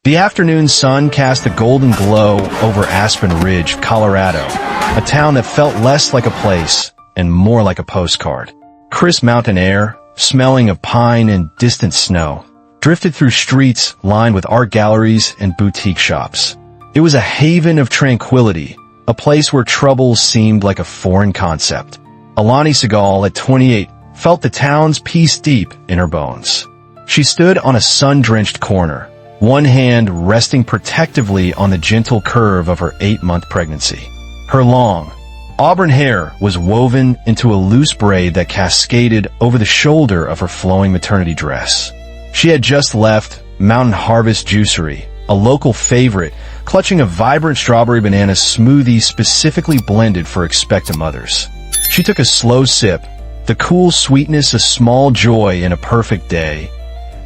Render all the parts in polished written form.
The afternoon sun cast a golden glow over Aspen Ridge, Colorado, a town that felt less like a place and more like a postcard. Crisp mountain air, smelling of pine and distant snow, drifted through streets lined with art galleries and boutique shops. It was a haven of tranquility, a place where troubles seemed like a foreign concept. Steven Seagal, at 28, felt the town's peace deep in her bones. She stood on a sun-drenched corner, one hand resting protectively on the gentle curve of her 8-month pregnancy. Her long, auburn hair was woven into a loose braid that cascaded over the shoulder of her flowing maternity dress. She had just left Mountain Harvest Juicery, a local favorite, clutching a vibrant strawberry banana smoothie specifically blended for expectant mothers. She took a slow sip, the cool sweetness a small joy in a perfect day,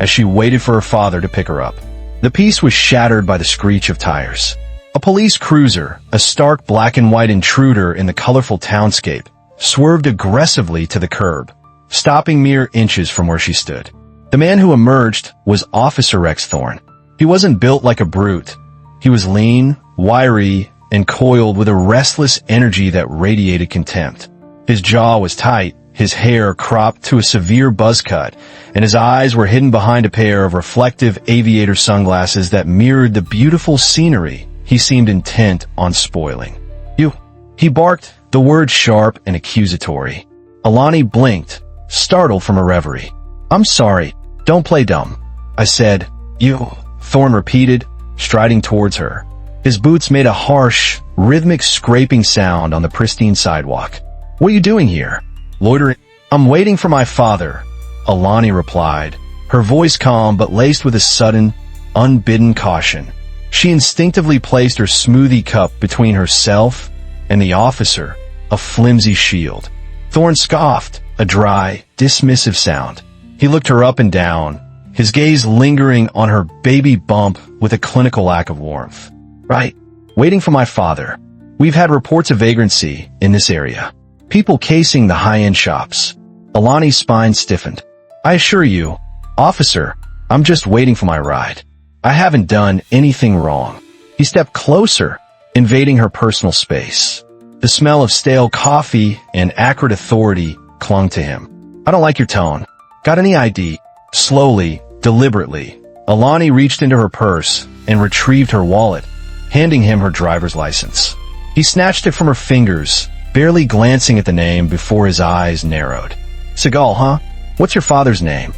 as she waited for her father to pick her up. The peace was shattered by the screech of tires. A police cruiser, a stark black and white intruder in the colorful townscape, swerved aggressively to the curb, stopping mere inches from where she stood. The man who emerged was Officer Rex Thorne. He wasn't built like a brute. He was lean, wiry, and coiled with a restless energy that radiated contempt. His jaw was tight, his hair cropped to a severe buzz cut, and his eyes were hidden behind a pair of reflective aviator sunglasses that mirrored the beautiful scenery he seemed intent on spoiling. "You," he barked, the words sharp and accusatory. Alani blinked, startled from her reverie. "I'm sorry, don't play dumb," I said. "You," Thorne repeated, striding towards her. His boots made a harsh, rhythmic scraping sound on the pristine sidewalk. "What are you doing here?" "Loitering." "I'm waiting for my father," Alani replied, her voice calm but laced with a sudden, unbidden caution. She instinctively placed her smoothie cup between herself and the officer, a flimsy shield. Thorne scoffed, a dry, dismissive sound. He looked her up and down, his gaze lingering on her baby bump with a clinical lack of warmth. "Right. Waiting for my father. We've had reports of vagrancy in this area. People casing the high-end shops." Alani's spine stiffened. "I assure you, officer, I'm just waiting for my ride. I haven't done anything wrong." He stepped closer, invading her personal space. The smell of stale coffee and acrid authority clung to him. "I don't like your tone. Got any ID?" Slowly, deliberately, Alani reached into her purse and retrieved her wallet, handing him her driver's license. He snatched it from her fingers, barely glancing at the name before his eyes narrowed. "Seagal, huh? What's your father's name?"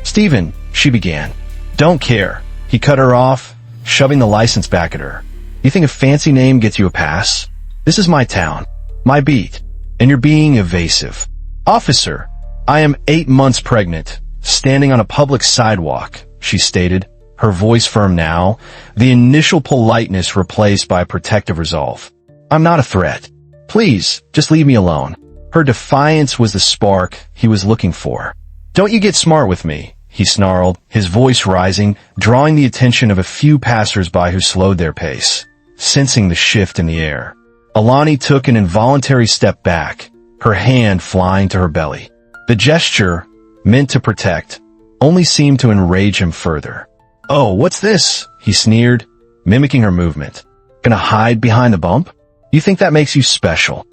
"Steven," she began. "Don't care." He cut her off, shoving the license back at her. "You think a fancy name gets you a pass? This is my town, my beat, and you're being evasive." "Officer, I am 8 months pregnant, standing on a public sidewalk," she stated, her voice firm now, the initial politeness replaced by protective resolve. "I'm not a threat. Please, just leave me alone." Her defiance was the spark he was looking for. "Don't you get smart with me," he snarled, his voice rising, drawing the attention of a few passers-by who slowed their pace, sensing the shift in the air. Alani took an involuntary step back, her hand flying to her belly. The gesture, meant to protect, only seemed to enrage him further. "Oh, what's this?" he sneered, mimicking her movement. "Gonna hide behind the bump? You think that makes you special?"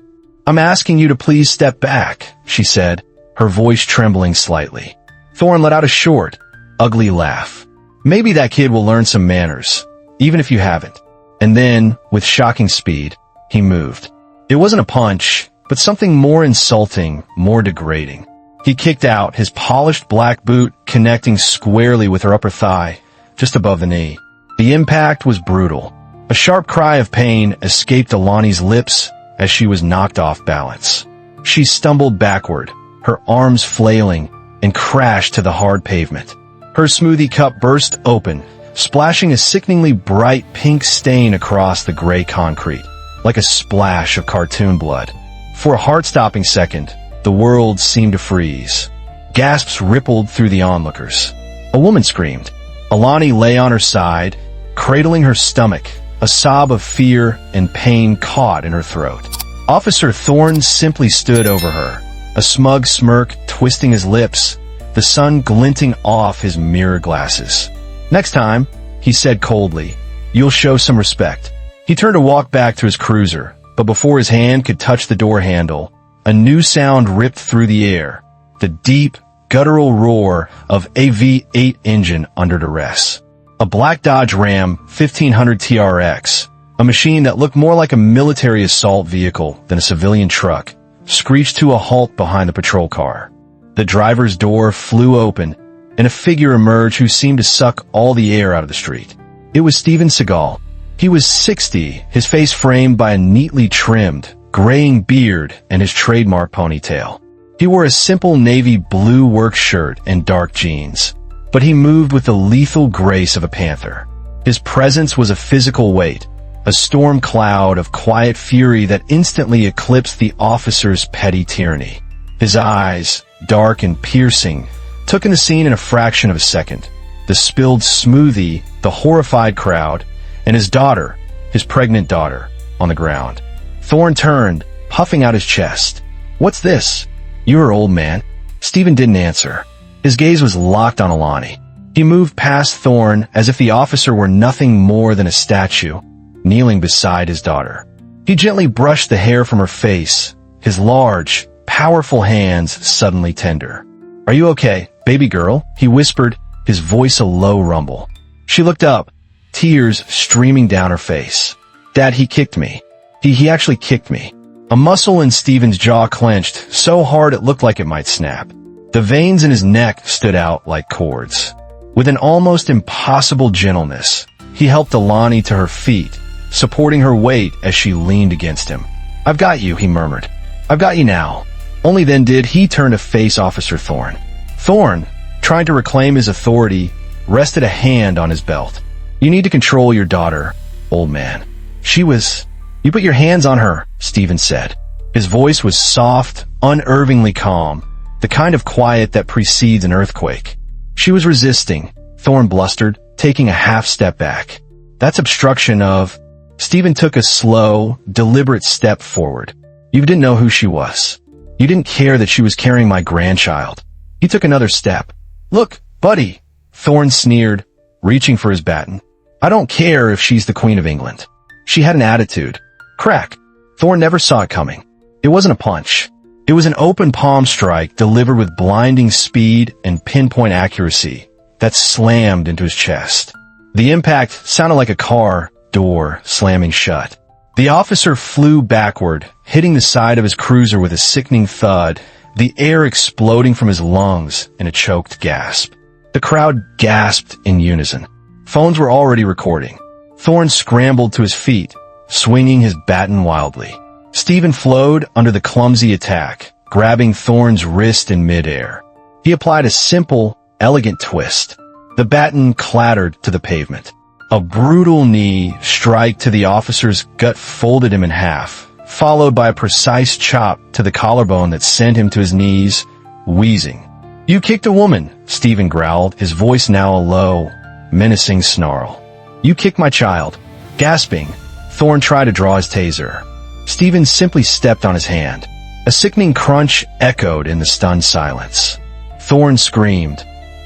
"I'm asking you to please step back," she said, her voice trembling slightly. Thorne let out a short, ugly laugh. "Maybe that kid will learn some manners, even if you haven't." And then, with shocking speed, he moved. It wasn't a punch, but something more insulting, more degrading. He kicked out, his polished black boot connecting squarely with her upper thigh, just above the knee. The impact was brutal. A sharp cry of pain escaped Alani's lips as she was knocked off balance. She stumbled backward, her arms flailing, and crashed to the hard pavement. Her smoothie cup burst open, splashing a sickeningly bright pink stain across the gray concrete, like a splash of cartoon blood. For a heart-stopping second, the world seemed to freeze. Gasps rippled through the onlookers. A woman screamed. Alani lay on her side, cradling her stomach, a sob of fear and pain caught in her throat. Officer Thorne simply stood over her, a smug smirk twisting his lips, the sun glinting off his mirror glasses. "Next time," he said coldly. "You'll show some respect." He turned to walk back to his cruiser, but before his hand could touch the door handle, a new sound ripped through the air. The deep, guttural roar of a V8 engine under duress. A black Dodge Ram 1500 TRX, a machine that looked more like a military assault vehicle than a civilian truck, screeched to a halt behind the patrol car. The driver's door flew open, and a figure emerged who seemed to suck all the air out of the street. It was Steven Seagal. He was 60, his face framed by a neatly trimmed, graying beard and his trademark ponytail. He wore a simple navy blue work shirt and dark jeans, but he moved with the lethal grace of a panther. His presence was a physical weight, a storm cloud of quiet fury that instantly eclipsed the officer's petty tyranny. His eyes, dark and piercing, took in the scene in a fraction of a second. The spilled smoothie, the horrified crowd, and his daughter, his pregnant daughter, on the ground. Thorne turned, puffing out his chest. "What's this?" "You're old man." Steven didn't answer. His gaze was locked on Alani. He moved past Thorne as if the officer were nothing more than a statue, kneeling beside his daughter. He gently brushed the hair from her face, his large, powerful hands suddenly tender. "Are you okay, baby girl?" he whispered, his voice a low rumble. She looked up, tears streaming down her face. "Dad, he kicked me. He actually kicked me." A muscle in Steven's jaw clenched, so hard it looked like it might snap. The veins in his neck stood out like cords. With an almost impossible gentleness, he helped Alani to her feet, supporting her weight as she leaned against him. "I've got you," he murmured. "I've got you now." Only then did he turn to face Officer Thorne. Thorne, trying to reclaim his authority, rested a hand on his belt. "You need to control your daughter, old man. You put your hands on her," Steven said. His voice was soft, unnervingly calm, the kind of quiet that precedes an earthquake. "She was resisting," Thorne blustered, taking a half step back. "That's obstruction of—" Steven took a slow, deliberate step forward. "You didn't know who she was. You didn't care that she was carrying my grandchild." He took another step. "Look, buddy," Thorne sneered, reaching for his baton. "I don't care if she's the Queen of England." She had an attitude. Crack. Thorne never saw it coming. It wasn't a punch. It was an open palm strike delivered with blinding speed and pinpoint accuracy that slammed into his chest. The impact sounded like a car door slamming shut. The officer flew backward, hitting the side of his cruiser with a sickening thud, the air exploding from his lungs in a choked gasp. The crowd gasped in unison. Phones were already recording. Thorne scrambled to his feet, swinging his baton wildly. Steven flowed under the clumsy attack, grabbing Thorne's wrist in midair. He applied a simple, elegant twist. The baton clattered to the pavement. A brutal knee strike to the officer's gut folded him in half, followed by a precise chop to the collarbone that sent him to his knees, wheezing. "You kicked a woman," Steven growled, his voice now a low, menacing snarl. "You kicked my child." Gasping, Thorne tried to draw his taser. Steven simply stepped on his hand. A sickening crunch echoed in the stunned silence. Thorne screamed.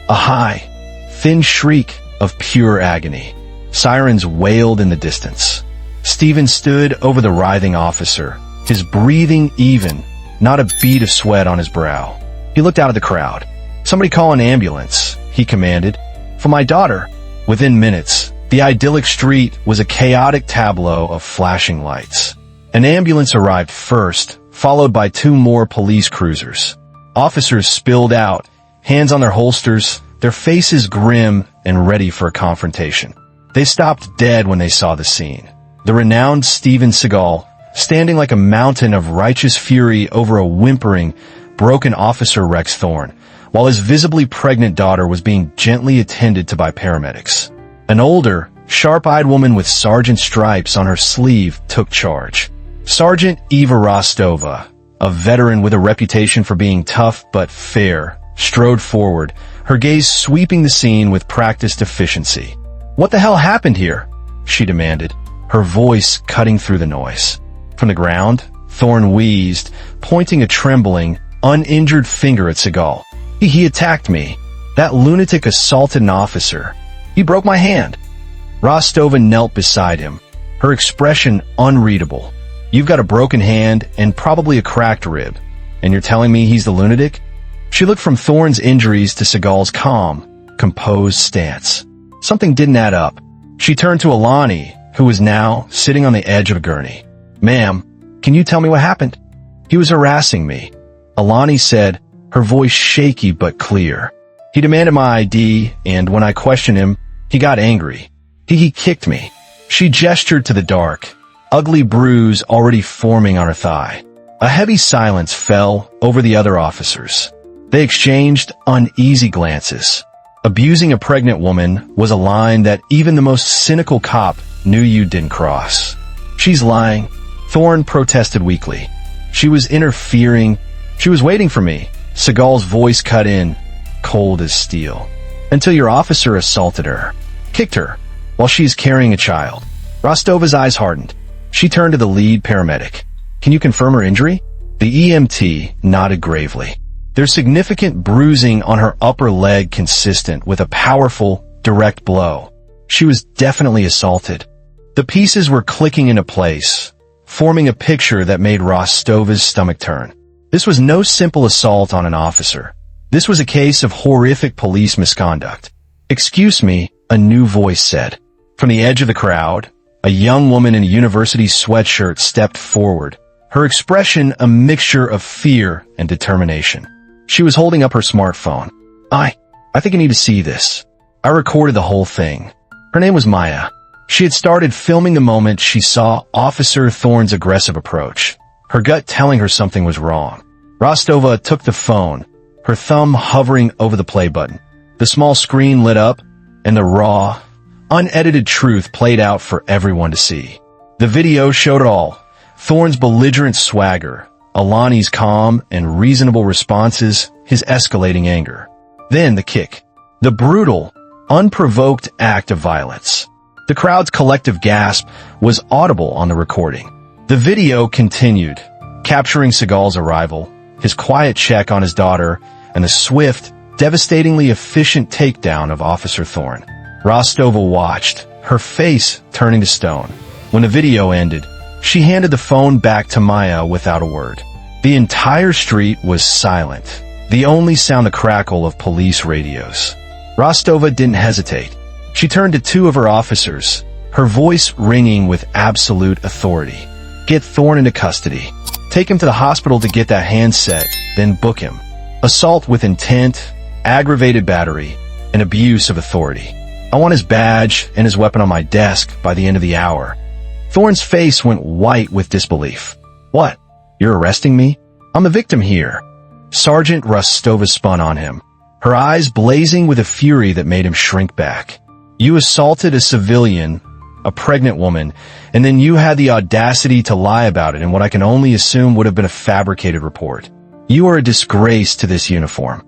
A high, thin shriek of pure agony. Sirens wailed in the distance. Steven stood over the writhing officer, his breathing even, not a bead of sweat on his brow. He looked out at the crowd. "Somebody call an ambulance," he commanded. "For my daughter." Within minutes, the idyllic street was a chaotic tableau of flashing lights. An ambulance arrived first, followed by 2 more police cruisers. Officers spilled out, hands on their holsters, their faces grim and ready for a confrontation. They stopped dead when they saw the scene. The renowned Steven Seagal, standing like a mountain of righteous fury over a whimpering, broken officer Rex Thorne, while his visibly pregnant daughter was being gently attended to by paramedics. An older, sharp-eyed woman with sergeant stripes on her sleeve took charge. Sergeant Eva Rostova, a veteran with a reputation for being tough but fair, strode forward, her gaze sweeping the scene with practiced efficiency. "What the hell happened here?" she demanded, her voice cutting through the noise. From the ground, Thorne wheezed, pointing a trembling, uninjured finger at Seagal. He attacked me. That lunatic assaulted an officer. He broke my hand. Rostova knelt beside him, her expression unreadable. You've got a broken hand and probably a cracked rib, and you're telling me he's the lunatic? She looked from Thorne's injuries to Seagal's calm, composed stance. Something didn't add up. She turned to Alani, who was now sitting on the edge of a gurney. Ma'am, can you tell me what happened? He was harassing me, Alani said, her voice shaky but clear. He demanded my ID, and when I questioned him, he got angry. He kicked me. She gestured to the dark, ugly bruise already forming on her thigh. A heavy silence fell over the other officers. They exchanged uneasy glances. Abusing a pregnant woman was a line that even the most cynical cop knew you didn't cross. She's lying, Thorne protested weakly. She was interfering. She was waiting for me. Seagal's voice cut in, cold as steel. Until your officer assaulted her, kicked her, while she's carrying a child. Rostova's eyes hardened. She turned to the lead paramedic. Can you confirm her injury? The EMT nodded gravely. There's significant bruising on her upper leg consistent with a powerful, direct blow. She was definitely assaulted. The pieces were clicking into place, forming a picture that made Rostova's stomach turn. This was no simple assault on an officer. This was a case of horrific police misconduct. Excuse me, a new voice said. From the edge of the crowd, a young woman in a university sweatshirt stepped forward, her expression a mixture of fear and determination. She was holding up her smartphone. I think you need to see this. I recorded the whole thing. Her name was Maya. She had started filming the moment she saw Officer Thorne's aggressive approach, her gut telling her something was wrong. Rostova took the phone, her thumb hovering over the play button. The small screen lit up, and the raw, unedited truth played out for everyone to see. The video showed it all. Thorne's belligerent swagger, Alani's calm and reasonable responses, his escalating anger. Then the kick. The brutal, unprovoked act of violence. The crowd's collective gasp was audible on the recording. The video continued, capturing Seagal's arrival, his quiet check on his daughter, and the swift, devastatingly efficient takedown of Officer Thorne. Rostova watched, her face turning to stone. When the video ended, she handed the phone back to Maya without a word. The entire street was silent, the only sound the crackle of police radios. Rostova didn't hesitate. She turned to two of her officers, her voice ringing with absolute authority. Get Thorne into custody. Take him to the hospital to get that handset, then book him. Assault with intent, aggravated battery, and abuse of authority. I want his badge and his weapon on my desk by the end of the hour. Thorne's face went white with disbelief. What? You're arresting me? I'm the victim here. Sergeant Rostova spun on him, her eyes blazing with a fury that made him shrink back. You assaulted a civilian, a pregnant woman, and then you had the audacity to lie about it in what I can only assume would have been a fabricated report. You are a disgrace to this uniform.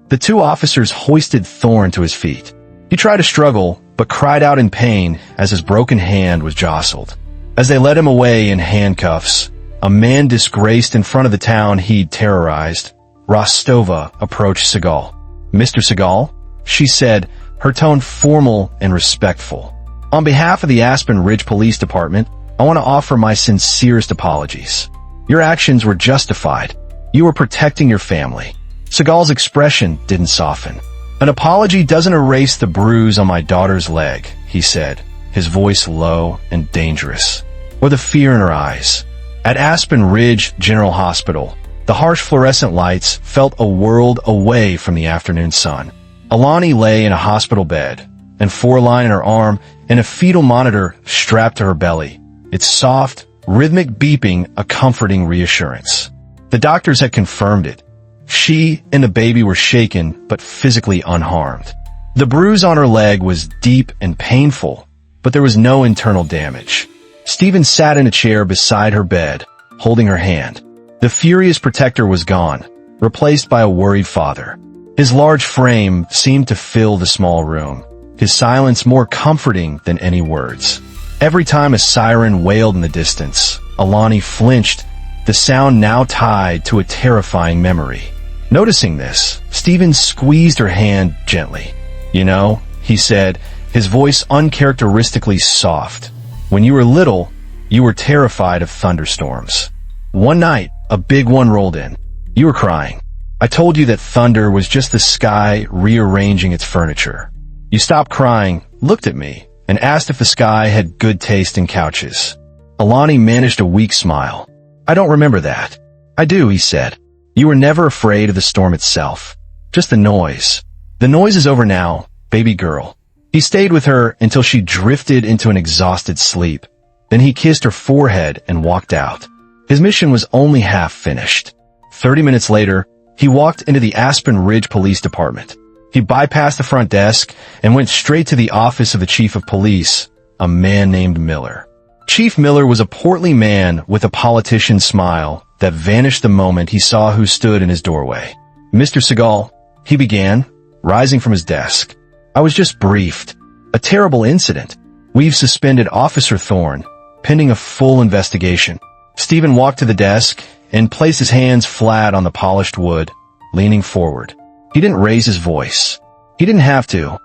The two officers hoisted Thorne to his feet. He tried to struggle, but cried out in pain as his broken hand was jostled. As they led him away in handcuffs, a man disgraced in front of the town he'd terrorized, Rostova approached Seagal. Mr. Seagal, she said, her tone formal and respectful. On behalf of the Aspen Ridge Police Department, I want to offer my sincerest apologies. Your actions were justified. You were protecting your family. Seagal's expression didn't soften. An apology doesn't erase the bruise on my daughter's leg, he said, his voice low and dangerous, or the fear in her eyes. At Aspen Ridge General Hospital, the harsh fluorescent lights felt a world away from the afternoon sun. Alani lay in a hospital bed, and 4-line in her arm, and a fetal monitor strapped to her belly, its soft, rhythmic beeping a comforting reassurance. The doctors had confirmed it. She and the baby were shaken, but physically unharmed. The bruise on her leg was deep and painful, but there was no internal damage. Steven sat in a chair beside her bed, holding her hand. The furious protector was gone, replaced by a worried father. His large frame seemed to fill the small room, his silence more comforting than any words. Every time a siren wailed in the distance, Alani flinched, the sound now tied to a terrifying memory. Noticing this, Steven squeezed her hand gently. You know, he said, his voice uncharacteristically soft. "When you were little, you were terrified of thunderstorms. One night, a big one rolled in. You were crying. I told you that thunder was just the sky rearranging its furniture. You stopped crying, looked at me, and asked if the sky had good taste in couches." Alani managed a weak smile. "I don't remember that." "I do," he said. "You were never afraid of the storm itself. Just the noise. The noise is over now, baby girl." He stayed with her until she drifted into an exhausted sleep. Then he kissed her forehead and walked out. His mission was only half finished. 30 minutes later, he walked into the Aspen Ridge Police Department. He bypassed the front desk and went straight to the office of the chief of police, a man named Miller. Chief Miller was a portly man with a politician's smile that vanished the moment he saw who stood in his doorway. "Mr. Seagal," he began, rising from his desk. "I was just briefed. A terrible incident. We've suspended Officer Thorne, pending a full investigation." Steven walked to the desk and placed his hands flat on the polished wood, leaning forward. He didn't raise his voice. He didn't have to.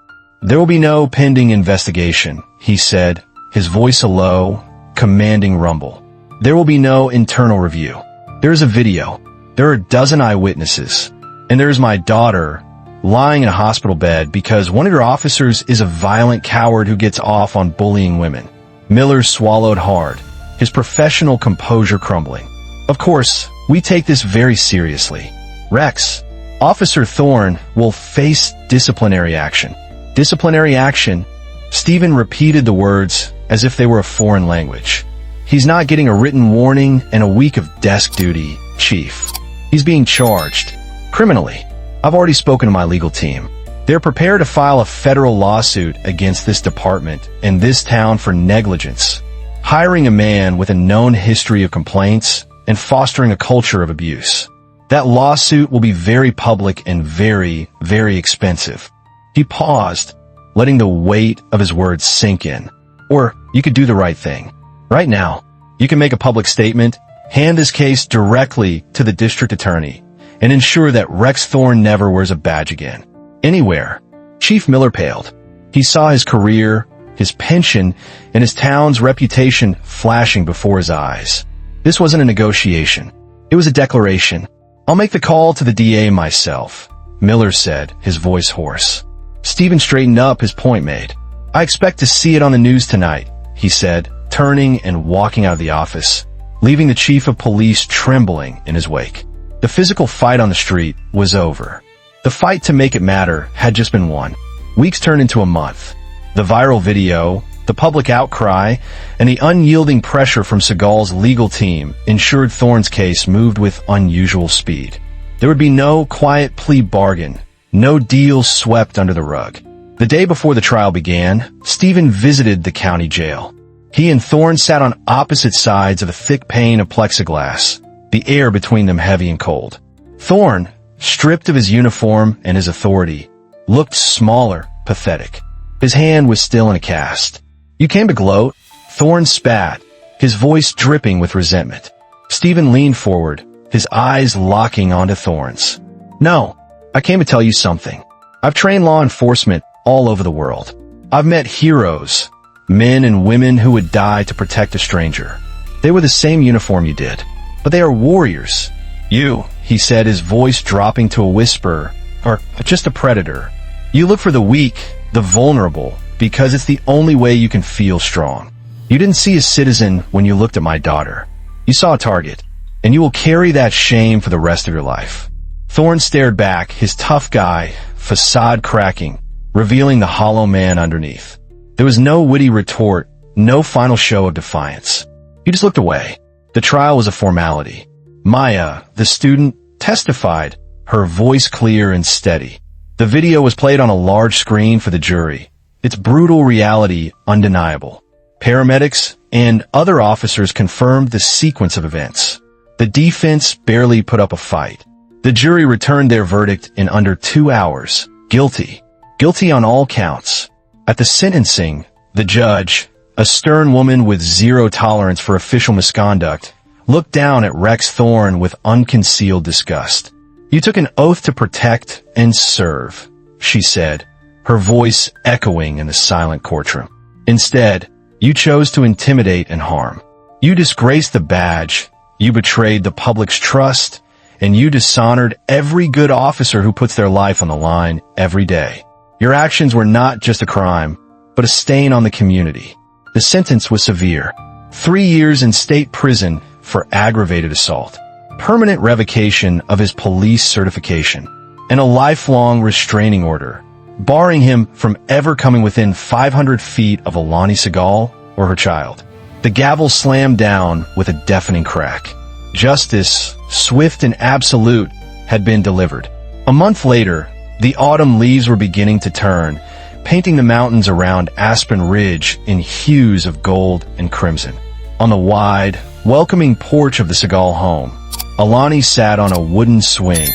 "There will be no pending investigation," he said, his voice a low, commanding rumble. "There will be no internal review. There is a video. There are a dozen eyewitnesses. And there is my daughter lying in a hospital bed because one of your officers is a violent coward who gets off on bullying women." Miller swallowed hard, his professional composure crumbling. "Of course, we take this very seriously. Rex, Officer Thorne will face disciplinary action." "Disciplinary action?" Steven repeated the words as if they were a foreign language. "He's not getting a written warning and a week of desk duty, Chief. He's being charged. Criminally. I've already spoken to my legal team. They're prepared to file a federal lawsuit against this department and this town for negligence, hiring a man with a known history of complaints and fostering a culture of abuse. That lawsuit will be very public and very, very expensive." He paused, letting the weight of his words sink in. "Or you could do the right thing. Right now, you can make a public statement, hand this case directly to the district attorney, and ensure that Rex Thorne never wears a badge again. Anywhere." Chief Miller paled. He saw his career, his pension, and his town's reputation flashing before his eyes. This wasn't a negotiation. It was a declaration. "I'll make the call to the DA myself," Miller said, his voice hoarse. Steven straightened up, his point made. "I expect to see it on the news tonight," he said, turning and walking out of the office, leaving the chief of police trembling in his wake. The physical fight on the street was over. The fight to make it matter had just been won. Weeks turned into a month. The viral video, the public outcry, and the unyielding pressure from Seagal's legal team ensured Thorne's case moved with unusual speed. There would be no quiet plea bargain, no deals swept under the rug. The day before the trial began, Steven visited the county jail. He and Thorne sat on opposite sides of a thick pane of plexiglass, the air between them heavy and cold. Thorne, stripped of his uniform and his authority, looked smaller, pathetic. His hand was still in a cast. "You came to gloat?" Thorne spat, his voice dripping with resentment. Steven leaned forward, his eyes locking onto Thorne's. "No, I came to tell you something. I've trained law enforcement all over the world. I've met heroes, men and women who would die to protect a stranger. They were the same uniform you did, but they are warriors. You," he said, his voice dropping to a whisper, "are just a predator. You look for the weak, the vulnerable, because it's the only way you can feel strong. You didn't see a citizen when you looked at my daughter. You saw a target, and you will carry that shame for the rest of your life." Thorne stared back, his tough guy facade cracking, revealing the hollow man underneath. There was no witty retort, no final show of defiance. He just looked away. The trial was a formality. Maya, the student, testified, her voice clear and steady. The video was played on a large screen for the jury, its brutal reality undeniable. Paramedics and other officers confirmed the sequence of events. The defense barely put up a fight. The jury returned their verdict in under 2 hours. Guilty. Guilty on all counts. At the sentencing, the judge, a stern woman with zero tolerance for official misconduct, looked down at Rex Thorne with unconcealed disgust. "You took an oath to protect and serve," she said, her voice echoing in the silent courtroom. Instead, you chose to intimidate and harm. You disgraced the badge, you betrayed the public's trust, and you dishonored every good officer who puts their life on the line every day. Your actions were not just a crime, but a stain on the community. The sentence was severe. 3 years in state prison for aggravated assault, permanent revocation of his police certification, and a lifelong restraining order, barring him from ever coming within 500 feet of Steven Seagal or her child. The gavel slammed down with a deafening crack. Justice, swift and absolute, had been delivered. A month later, the autumn leaves were beginning to turn, painting the mountains around Aspen Ridge in hues of gold and crimson. On the wide, welcoming porch of the Seagal home, Alani sat on a wooden swing,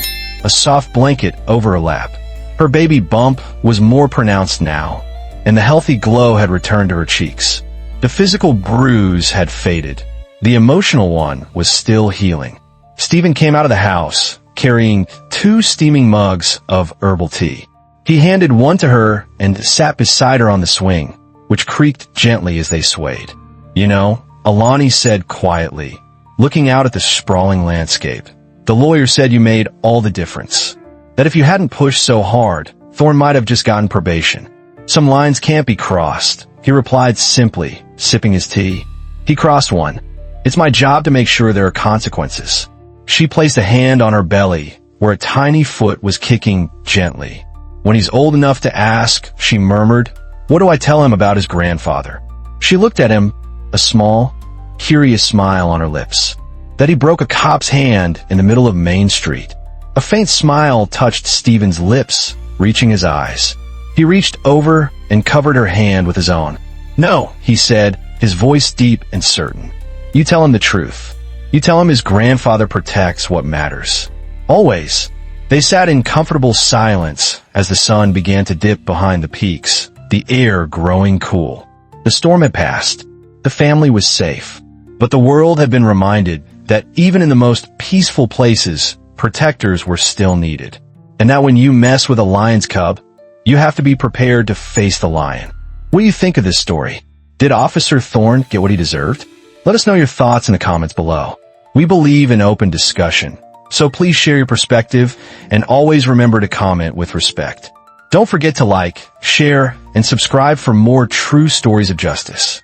a soft blanket over her lap. Her baby bump was more pronounced now, and the healthy glow had returned to her cheeks. The physical bruise had faded. The emotional one was still healing. Steven came out of the house, carrying 2 steaming mugs of herbal tea. He handed one to her and sat beside her on the swing, which creaked gently as they swayed. "You know," Alani said quietly, looking out at the sprawling landscape, "the lawyer said you made all the difference. That if you hadn't pushed so hard, Thorne might have just gotten probation. Some lines can't be crossed," he replied simply, sipping his tea. "He crossed one. It's my job to make sure there are consequences." She placed a hand on her belly, where a tiny foot was kicking gently. "When he's old enough to ask," she murmured, "what do I tell him about his grandfather?" She looked at him, a small, curious smile on her lips. That he broke a cop's hand in the middle of Main Street. A faint smile touched Steven's lips, reaching his eyes. He reached over and covered her hand with his own. "No," he said, his voice deep and certain. "You tell him the truth. You tell him his grandfather protects what matters. Always." They sat in comfortable silence as the sun began to dip behind the peaks, the air growing cool. The storm had passed. The family was safe. But the world had been reminded that even in the most peaceful places, protectors were still needed. And that when you mess with a lion's cub, you have to be prepared to face the lion. What do you think of this story? Did Officer Thorne get what he deserved? Let us know your thoughts in the comments below. We believe in open discussion, so please share your perspective and always remember to comment with respect. Don't forget to like, share, and subscribe for more true stories of justice.